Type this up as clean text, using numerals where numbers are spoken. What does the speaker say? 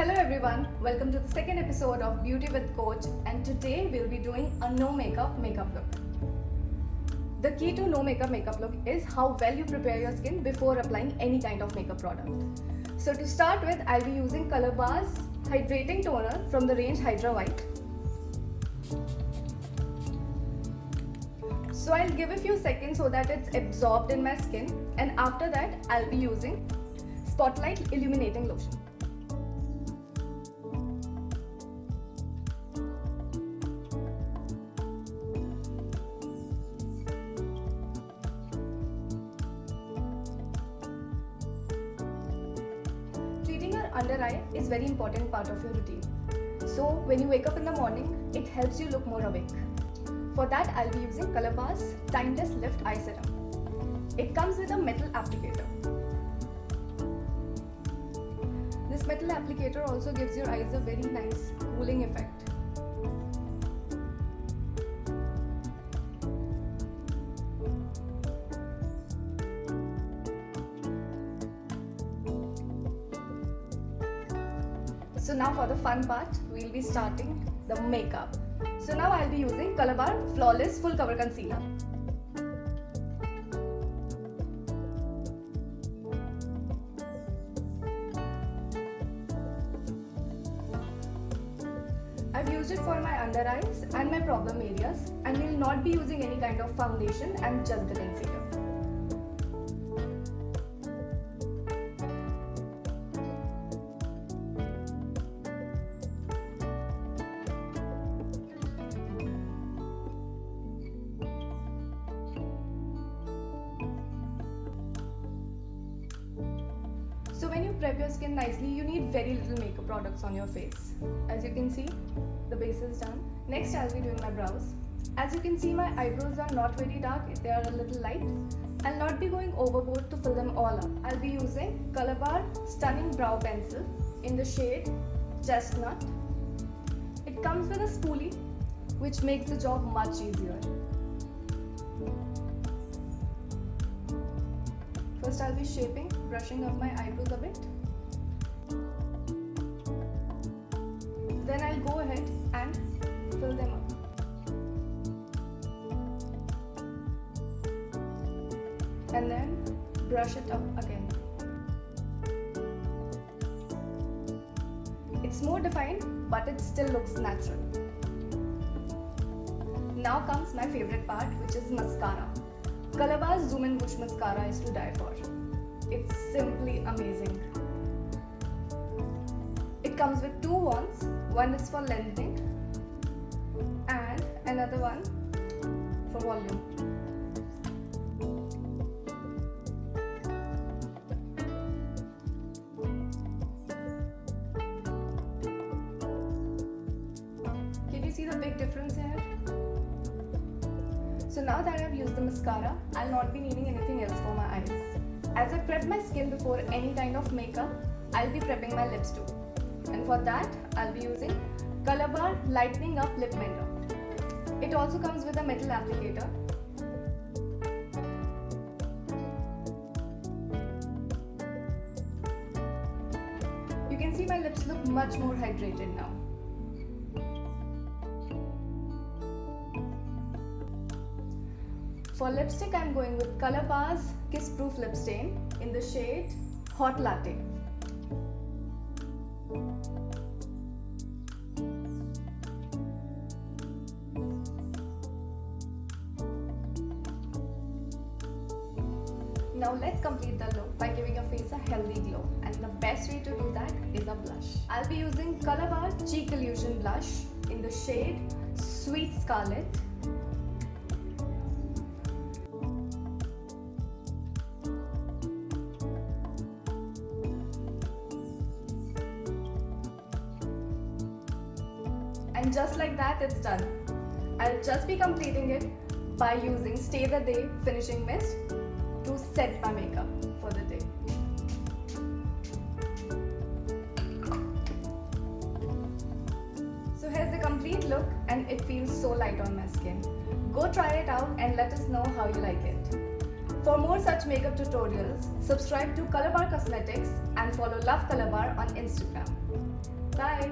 Hello everyone, welcome to the second episode of Beauty with Coach, and today we'll be doing a no makeup look. The key to no makeup look is how well you prepare your skin before applying any kind of makeup product. So to start with, I'll be using Colorbar's Hydrating Toner from the range Hydra White. So I'll give a few seconds so that it's absorbed in my skin, and after that I'll be using Spotlight Illuminating Lotion. Treating your under eye is very important part of your routine. So when you wake up in the morning, it helps you look more awake. For that, I'll be using Colorbar's Timeless Lift Eye Serum. It comes with a metal applicator. This metal applicator also gives your eyes a very nice cooling effect. So now for the fun part, we'll be starting the makeup. So now I'll be using Colorbar Flawless Full Cover Concealer. I've used it for my under eyes and my problem areas, and will not be using any kind of foundation and just the concealer. So when you prep your skin nicely, you need very little makeup products on your face. As you can see, the base is done. Next, I'll be doing my brows. As you can see, my eyebrows are not very dark, they are a little light. I'll not be going overboard to fill them all up. I'll be using Colorbar Stunning Brow Pencil in the shade Chestnut. It comes with a spoolie, which makes the job much easier. First, I'll be shaping, brushing up my eyebrows a bit. Then I'll go ahead and fill them up. And then brush it up again. It's more defined, but it still looks natural. Now comes my favorite part, which is mascara. Colorbar's Zoom and Bush Mascara is to die for. It's simply amazing. It comes with two wands. One is for lengthening and another one for volume. Can you see the big difference here? So now that I've used the mascara, I'll not be needing anything else for my eyes. As I prep my skin before any kind of makeup, I'll be prepping my lips too. And for that, I'll be using Colorbar Lighten Up Lip Mender. It also comes with a metal applicator. You can see my lips look much more hydrated now. For lipstick, I'm going with Colorbar's Kiss Proof Lip Stain in the shade Haute Latte. Now let's complete the look by giving your face a healthy glow, and the best way to do that is a blush. I'll be using Colorbar Cheek Illusion Blush in the shade Sweet Scarlet. And just like that, it's done. I'll just be completing it by using Stay the Day Finishing Mist to set my makeup for the day. So here's the complete look, and it feels so light on my skin. Go try it out and let us know how you like it. For more such makeup tutorials, subscribe to Colorbar Cosmetics and follow Love Colorbar on Instagram. Bye!